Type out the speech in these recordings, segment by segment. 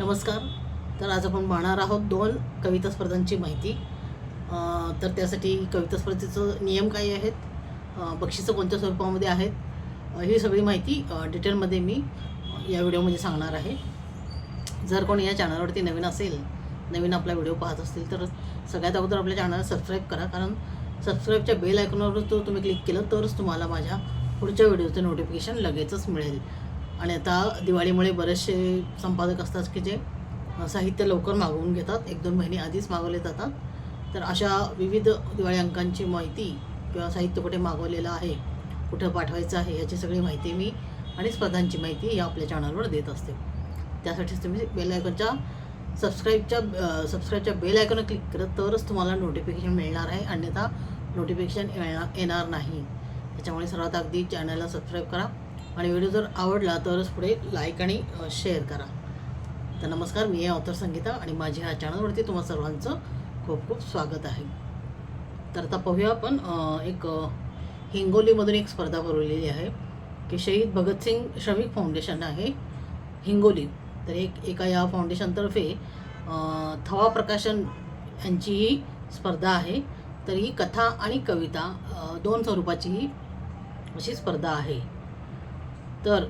नमस्कार. तर आज आपण पाहणार आहोत 2 कविता स्पर्धांची माहिती. तर त्यासाठी कविता स्पर्धेचं नियम काय आहेत, बक्षिसं कोणत्या स्वरूपामध्ये आहेत, ही सगळी माहिती डिटेलमध्ये मी या व्हिडिओमध्ये सांगणार आहे. जर कोणी या चॅनलवरती नवीन असेल, नवीन आपला व्हिडिओ पाहत असतील तर सगळ्यात अगोदर आपल्या चॅनलला सबस्क्राईब करा. कारण सबस्क्राईबच्या बेल आयकॉनवर जर तुम्ही क्लिक केलं तरच तुम्हाला माझ्या पुढच्या व्हिडिओचं नोटिफिकेशन लगेचच मिळेल. आणि आता दिवाळीमुळे बरेचसे संपादक असतात की जे साहित्य लवकर मागवून घेतात, 1-2 महिने आधीच मागवले जातात. तर अशा विविध दिवाळी अंकांची माहिती किंवा साहित्य कुठे मागवलेलं आहे, कुठं पाठवायचं आहे, याची सगळी माहिती मी आणि स्पर्धांची माहिती या आपल्या चॅनलवर देत असते. त्यासाठीच तुम्ही बेल आयकॉनच्या सबस्क्राईबच्या बेल आयकॉनवर क्लिक करत तरच तुम्हाला नोटिफिकेशन मिळणार आहे, अन्यथा नोटिफिकेशन येणार नाही. त्याच्यामुळे सर्वात अगदी चॅनलला सबस्क्राईब करा आणि व्हिडिओ जर आवडला तरच पुढे लाईक आणि शेअर करा. तर नमस्कार, मी आहे ऑथर संगीता आणि माझ्या ह्या चॅनलवरती तुम्हा सर्वांचं खूप खूप स्वागत आहे. तर आता पाहूया आपण एक हिंगोलीमधून एक स्पर्धा भरवलेली आहे की शहीद भगतसिंग श्रमिक फाउंडेशन आहे हिंगोली. तर एका या फाउंडेशनतर्फे थवा प्रकाशन यांची ही स्पर्धा आहे. तर ही कथा आणि कविता 2 स्वरूपाची ही अशी स्पर्धा आहे. तर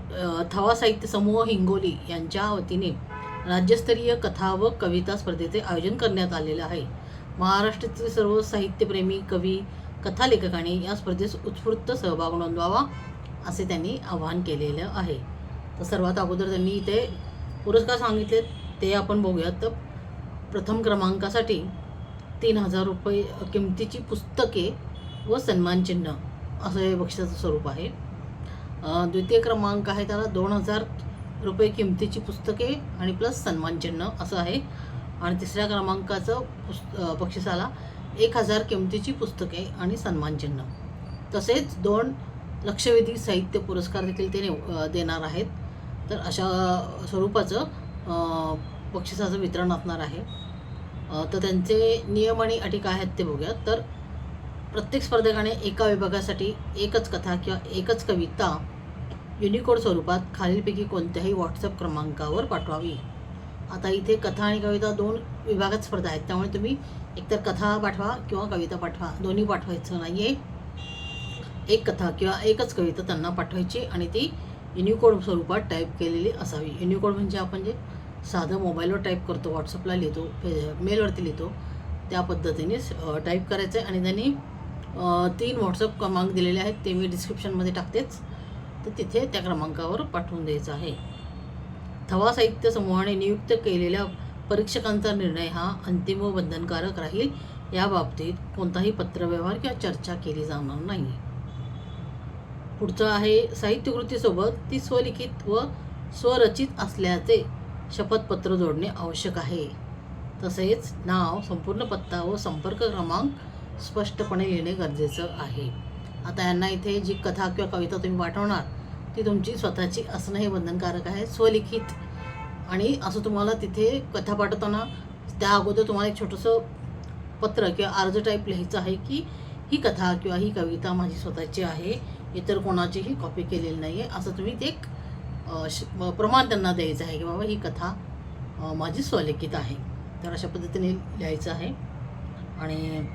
थवा साहित्य समूह हिंगोली यांच्या वतीने राज्यस्तरीय कथा व कविता स्पर्धेचे आयोजन करण्यात आलेले आहे. महाराष्ट्रातील सर्व साहित्यप्रेमी कवी कथालेखकांनी या स्पर्धेस उत्स्फूर्त सहभाग नोंदवावा असे त्यांनी आवाहन केलेलं आहे. तर सर्वात अगोदर त्यांनी इथे पुरस्कार सांगितले ते आपण बघूयात. तर प्रथम क्रमांकासाठी 3000 रुपये किमतीची पुस्तके व सन्मानचिन्ह असं हे बक्षिसाचं स्वरूप आहे. द्वितीय क्रमांक आहे त्याला 2000 रुपये किमतीची पुस्तके आणि प्लस सन्मानचिन्ह असं आहे. आणि तिसऱ्या क्रमांकाचं बक्षिसाला 1000 किमतीची पुस्तके आणि सन्मानचिन्ह, तसेच 2 लक्षवेधी साहित्य पुरस्कार देखील ते देणार आहेत. तर अशा स्वरूपाचं बक्षिसाचं वितरण असणार आहे. तर त्यांचे नियम आणि अटी काय आहेत ते बघूयात. तर प्रत्येक स्पर्धकाने एका विभागासाठी एकच कथा किंवा एकच कविता युनिकोड स्वरूपात खालीलपैकी कोणत्याही व्हॉट्सअप क्रमांकावर पाठवावी. आता इथे कथा आणि कविता 2 विभागात स्पर्धा आहेत, त्यामुळे तुम्ही एकतर कथा पाठवा किंवा कविता पाठवा, दोन्ही पाठवायचं नाही आहे. एक कथा किंवा एकच कविता त्यांना पाठवायची आणि ती युनिकोड स्वरूपात टाईप केलेली असावी. युनिकोड म्हणजे आपण जे साधं मोबाईलवर टाईप करतो, व्हॉट्सअपला लिहितो, मेलवरती लिहितो, त्या पद्धतीने टाईप करायचं आहे. आणि त्यांनी 3 व्हॉट्सअप क्रमांक दिलेले आहेत, ते मी डिस्क्रिप्शनमध्ये टाकतेच, तर तिथे त्या क्रमांकावर पाठवून द्यायचं आहे. थवा साहित्य समूहाने नियुक्त केलेल्या परीक्षकांचा निर्णय हा अंतिम व बंधनकारक राहील. या बाबतीत कोणताही पत्रव्यवहार किंवा चर्चा केली जाणार नाही. पुढचं आहे साहित्यकृतीसोबत ती स्वलिखित व स्वरचित असल्याचे शपथपत्र जोडणे आवश्यक आहे. तसेच नाव, संपूर्ण पत्ता व संपर्क क्रमांक स्पष्टपणे लिहिणे गरजेचं आहे. आता यांना इथे जी कथा किंवा कविता तुम्ही पाठवणार ती तुमची स्वतःची असणं हे बंधनकारक आहे, स्वलिखित. आणि असं तुम्हाला तिथे कथा पाठवताना त्या अगोदर तुम्हाला एक छोटंसं पत्र किंवा अर्ज टाईप लिहायचं आहे की ही कथा किंवा ही कविता माझी स्वतःची आहे, इतर कोणाचीही कॉपी केलेली नाही आहे, असं तुम्ही ते एक प्रमाण त्यांना द्यायचं आहे की बाबा ही कथा माझी स्वलिखित आहे. तर अशा पद्धतीने लिहायचं आहे. आणि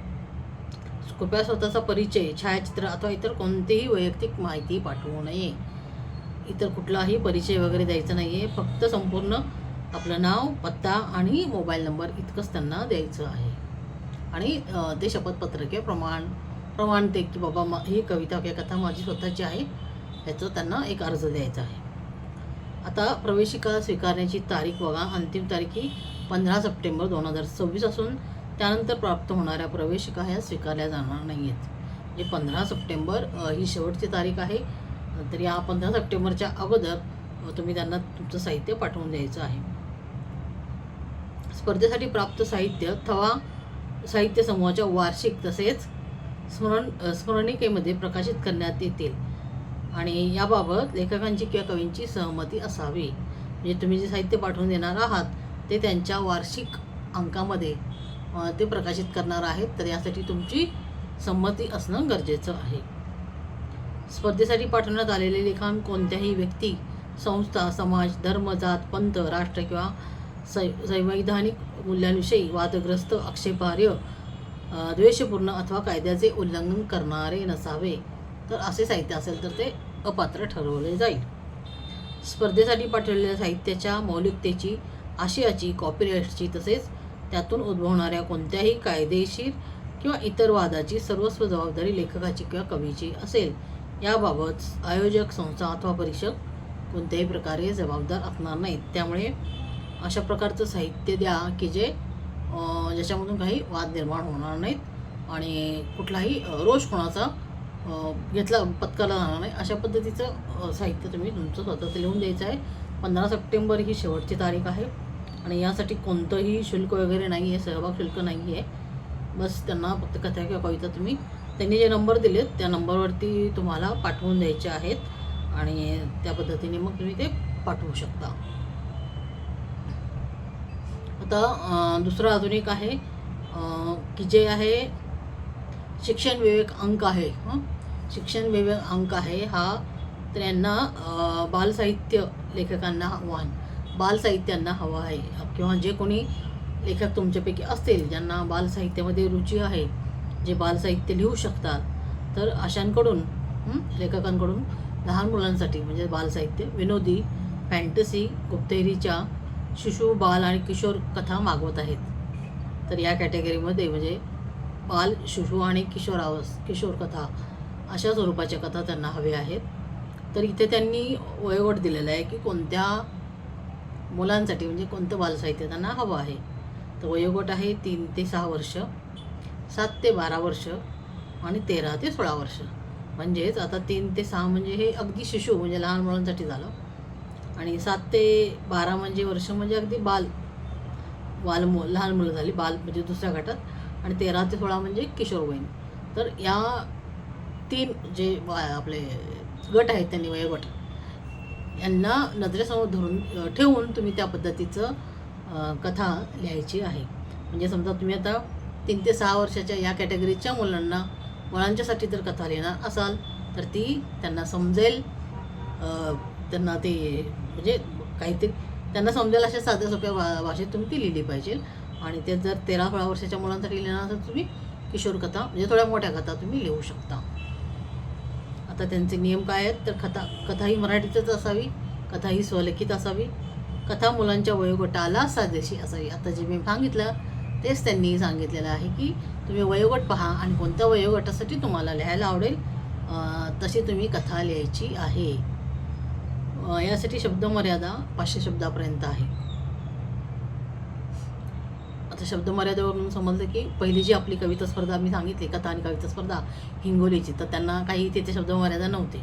कृपया स्वतःचा परिचय, छायाचित्र अथवा इतर कोणतीही वैयक्तिक माहिती पाठवू नये. इतर कुठलाही परिचय वगैरे द्यायचा नाही आहे, फक्त संपूर्ण आपलं नाव, पत्ता आणि मोबाईल नंबर इतकंच त्यांना द्यायचं आहे. आणि ते शपथपत्र किंवा प्रमाणते की बाबा ही कविता किंवा कथा माझी स्वतःची आहे, ह्याचं त्यांना एक अर्ज द्यायचा आहे. आता प्रवेशिका स्वीकारण्याची तारीख बघा. अंतिम तारीख ही 15 सप्टेंबर 2026 असून त्यानंतर प्राप्त होणाऱ्या प्रवेशिका ह्या स्वीकारल्या जाणार नाही आहेत. म्हणजे 15 सप्टेंबर ही शेवटची तारीख आहे. तर या 15 सप्टेंबरच्या अगोदर तुम्ही त्यांना तुमचं साहित्य पाठवून द्यायचं आहे. स्पर्धेसाठी प्राप्त साहित्य थवा साहित्य समूहाच्या वार्षिक तसेच स्मरणिकेमध्ये प्रकाशित करण्यात येतील. आणि याबाबत लेखकांची किंवा कवींची सहमती असावी. म्हणजे तुम्ही जे साहित्य पाठवून देणार आहात ते त्यांच्या वार्षिक अंकामध्ये ते प्रकाशित करणार आहेत. तर यासाठी तुमची संमती असणं गरजेचं आहे. स्पर्धेसाठी पाठवण्यात आलेले लिखाण कोणत्याही व्यक्ती, संस्था, समाज, धर्म, जात, पंथ, राष्ट्र किंवा संवैधानिक मूल्यांविषयी वादग्रस्त, आक्षेपार्ह, द्वेषपूर्ण अथवा कायद्याचे उल्लंघन करणारे नसावे. तर असे साहित्य असेल तर ते अपात्र ठरवले जाईल. स्पर्धेसाठी पाठवलेल्या साहित्याच्या मौलिकतेची, आशयाची, कॉपीराईटची तसेच त्यातून उद्भवणाऱ्या कोणत्याही कायदेशीर किंवा इतर वादाची सर्वस्व जबाबदारी लेखकाची किंवा कवीची असेल. याबाबत आयोजक, संस्था अथवा परीक्षक कोणत्याही प्रकारे जबाबदार असणार नाहीत. त्यामुळे अशा प्रकारचं साहित्य द्या की ज्याच्यामधून काही वाद निर्माण होणार नाहीत आणि कुठलाही रोष कोणाचा पत्करला जाणार नाही. अशा पद्धतीचं साहित्य तुम्ही तुमचं स्वतःचं लिहून द्यायचं आहे. 15 सप्टेंबर ही शेवटची तारीख आहे आणि यासाठी कोणतंही शुल्क वगैरे नाही आहे, सहभाग शुल्क नाही आहे. बस त्यांना फक्त कथा किंवा कविता त्यांनी जे नंबर दिलेत त्या नंबरवरती तुम्हाला पाठवून द्यायचे आहेत आणि त्या पद्धतीने मग तुम्ही ते पाठवू शकता. आता दुसरं अजून एक आहे की जे आहे शिक्षण विवेक अंक आहे. शिक्षण विवेक अंक आहे हा तर यांना बालसाहित्य लेखकांना बालसाहित्यांना हवं आहे किंवा जे कोणी लेखक तुमच्यापैकी असतील ज्यांना बालसाहित्यामध्ये रुची आहे, जे बालसाहित्य लिहू शकतात, तर अशांकडून लेखकांकडून लहान मुलांसाठी म्हणजे बालसाहित्य, विनोदी, फॅन्टसी, गुप्तहेरीच्या शिशु, बाल आणि किशोर कथा मागवत आहेत. तर या कॅटेगरीमध्ये म्हणजे बाल, शिशु आणि किशोर कथा अशा स्वरूपाच्या कथा त्यांना हव्या आहेत. तर इथे त्यांनी वयोगट दिलेला आहे की कोणत्या मुलांसाठी म्हणजे कोणतं बालसाहित्य त्यांना हवं आहे. तर वयोगट आहे 3 ते 6 वर्ष, 7 ते 12 वर्ष आणि 13 ते 16 वर्ष. म्हणजेच आता 3 ते 6 म्हणजे हे अगदी शिशु म्हणजे लहान मुलांसाठी झालं आणि 7 ते 12 म्हणजे वर्ष म्हणजे अगदी लहान मुलं झाली, बाल म्हणजे दुसऱ्या गटात, आणि 13 ते 16 म्हणजे किशोरवयीन. तर या 3 जे आपले गट आहेत त्यांनी वयोगट यांना नजरेसमोर ठेवून तुम्ही त्या पद्धतीचं कथा लिहायची आहे. म्हणजे समजा तुम्ही आता 3 ते 6 वर्षाच्या या कॅटेगरीच्या मुलांच्यासाठी जर कथा लिहिणार असाल तर ती त्यांना समजेल, त्यांना ते म्हणजे काहीतरी त्यांना समजेल अशा साध्या सोप्या भाषेत तुम्ही ती लिहिली पाहिजे. आणि ते जर 13-16 वर्षाच्या मुलांसाठी लिहिणार असाल तर तुम्ही किशोर कथा म्हणजे थोड्या मोठ्या कथा तुम्ही लिहू शकता. आता त्यांचे नियम काय आहेत तर कथा ही मराठीतच असावी, कथा ही स्वलिखित असावी, कथा मुलांच्या वयोगटाला साजेशी असावी. आता जे मी सांगितलं तेच त्यांनी सांगितलेलं आहे की तुम्ही वयोगट पहा आणि कोणत्या वयोगटासाठी तुम्हाला लिहायला आवडेल तशी तुम्ही कथा लिहायची आहे. यासाठी शब्दमर्यादा 500 शब्दापर्यंत आहे. आता शब्दमर्यादेवरून समजलं की पहिली जी आपली कविता स्पर्धा मी सांगितली, कथा आणि कविता स्पर्धा हिंगोलीची, तर त्यांना काही तिथे शब्दमर्यादा नव्हते.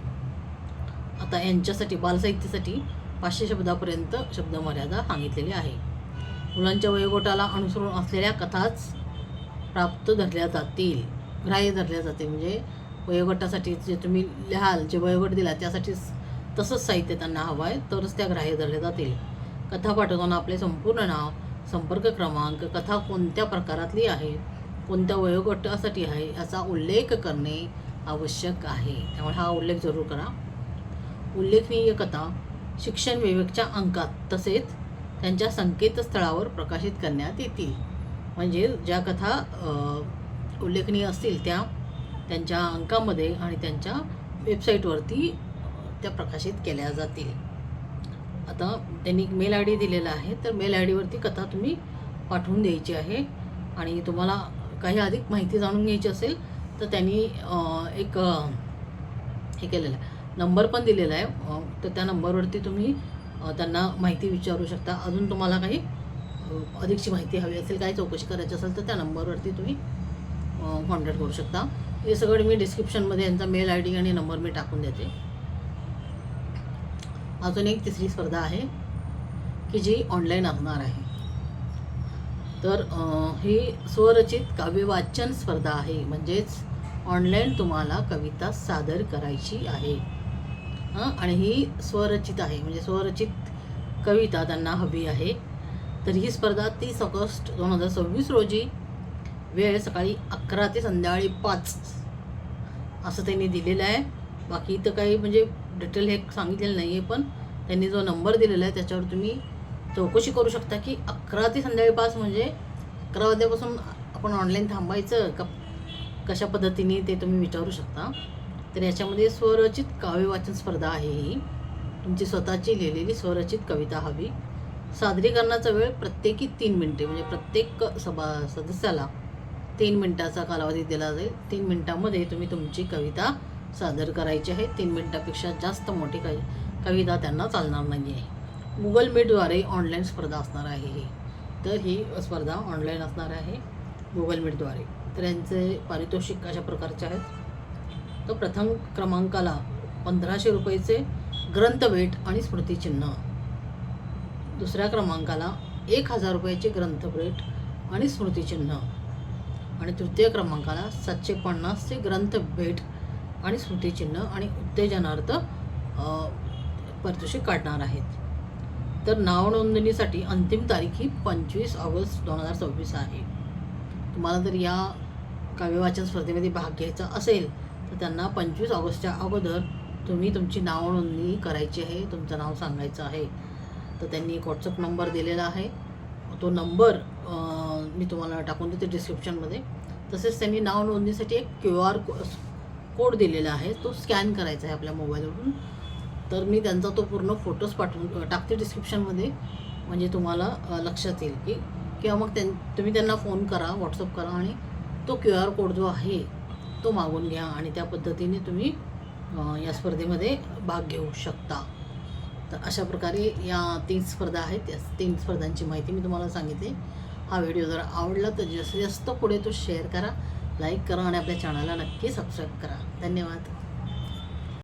आता यांच्यासाठी बालसाहित्यासाठी 500 शब्दापर्यंत शब्दमर्यादा सांगितलेली आहे. मुलांच्या वयोगटाला अनुसरून असलेल्या कथाच प्राप्त धरल्या जातील, ग्राह्य धरल्या जाते. म्हणजे वयोगटासाठी जे तुम्ही लिहाल, जे वयोगट दिला त्यासाठी तसंच साहित्य त्यांना हवं आहे तरच त्या ग्राह्य धरल्या जातील. कथा पाठवताना आपले संपूर्ण नाव, संपर्क क्रमांक, कथा कोणत्या प्रकारातली आहे, कोणत्या वयोगटासाठी आहे याचा उल्लेख करणे आवश्यक आहे. त्यामुळे हा उल्लेख जरूर करा. उल्लेखनीय कथा शिक्षण विवेकच्या अंकात तसेच त्यांच्या संकेतस्थळावर प्रकाशित करण्यात येतील. म्हणजे ज्या कथा उल्लेखनीय असतील त्या त्यांच्या अंकामध्ये आणि त्यांच्या वेबसाईटवरती त्या प्रकाशित केल्या जातील. आता त्यांनी मेल आय डी दिलेला आहे, तर मेल आय डीवरती कथा तुम्ही पाठवून द्यायची आहे. आणि तुम्हाला काही अधिक माहिती जाणून घ्यायची असेल तर त्यांनी एक हे केलेलं आहे, नंबर पण दिलेला आहे. तर त्या नंबरवरती तुम्ही त्यांना माहिती विचारू शकता. अजून तुम्हाला काही अधिकची माहिती हवी असेल, काही चौकशी करायची असेल तर त्या नंबरवरती तुम्ही कॉन्टॅक्ट करू शकता. हे सगळं मी डिस्क्रिप्शनमध्ये यांचा मेल आय डी आणि नंबर मी टाकून देते. अजून एक तिसरी स्पर्धा आहे की जी ऑनलाईन असणार आहे. तर ही स्वरचित काव्य वाचन स्पर्धा आहे. म्हणजेच ऑनलाईन तुम्हाला कविता सादर करायची आहे आणि ही स्वरचित आहे, म्हणजे स्वरचित कविता त्यांना हवी आहे. तर ही स्पर्धा 30 ऑगस्ट 2026 रोजी, वेळ सकाळी 11 ते संध्याकाळी 5 असं त्यांनी दिलेलं आहे. बाकी तर काही म्हणजे डिटेल हे सांगितलेलं नाही आहे, पण त्यांनी जो नंबर दिलेला आहे त्याच्यावर तुम्ही चौकशी करू शकता की 11 ते संध्याकाळी 5 म्हणजे 11 वाजल्यापासून आपण ऑनलाईन थांबायचं का, कशा पद्धतीने ते तुम्ही विचारू शकता. तर याच्यामध्ये स्वरचित काव्य वाचन स्पर्धा आहे. ही तुमची स्वतःची लिहिलेली स्वरचित कविता हवी. सादरीकरणाचा वेळ प्रत्येकी 3 मिनिटे, म्हणजे प्रत्येक सदस्याला 3 मिनिटाचा कालावधी दिला जाईल. 3 मिनिटामध्ये तुम्ही तुमची कविता सादर करायची आहे. 3 मिनिटापेक्षा जास्त मोठी कविता त्यांना चालणार नाही आहे. गुगल मीटद्वारे ऑनलाईन स्पर्धा असणार आहे ही. तर ही स्पर्धा ऑनलाईन असणार आहे गुगल मीटद्वारे. तर यांचे पारितोषिक अशा प्रकारचे आहेत. तर प्रथम क्रमांकाला 1500 रुपयेचे ग्रंथभेट आणि स्मृतिचिन्ह. दुसऱ्या क्रमांकाला 1000 रुपयाचे ग्रंथभेट आणि स्मृतिचिन्ह. आणि तृतीय क्रमांकाला 750चे ग्रंथभेट आणि स्मृतिचिन्ह आणि उत्तेजनार्थ पारितोषिक काढणार आहेत. तर नाव नोंदणीसाठी अंतिम तारीख ही 25 ऑगस्ट 2024 आहे. तुम्हाला जर या काव्यवाचन स्पर्धेमध्ये भाग घ्यायचा असेल तर त्यांना 25 ऑगस्टच्या अगोदर तुम्ही तुमची नाव नोंदणी करायची आहे, तुमचं नाव सांगायचं आहे. तर त्यांनी एक व्हॉट्सअप नंबर दिलेला आहे. तो नंबर मी तुम्हाला टाकून देते डिस्क्रिप्शनमध्ये. तसेच त्यांनी नाव नोंदणीसाठी एक QR कोड दिलेला आहे, तो स्कॅन करायचा आहे आपल्या मोबाईलवरून. तर मी त्यांचा तो पूर्ण फोटोज पाठवून टाकते डिस्क्रिप्शनमध्ये, म्हणजे तुम्हाला लक्षात येईल की, किंवा मग तुम्ही त्यांना फोन करा, व्हॉट्सअप करा आणि तो QR कोड जो आहे तो मागून घ्या आणि त्या पद्धतीने तुम्ही या स्पर्धेमध्ये भाग घेऊ शकता. तर अशा प्रकारे या 3 स्पर्धा आहेत. या 3 स्पर्धांची माहिती मी तुम्हाला सांगितली. हा व्हिडिओ जर आवडला तर जास्तीत जास्त पुढे तो शेअर करा, लाईक करा आणि आपल्या चॅनलला नक्की सबस्क्राईब करा. धन्यवाद.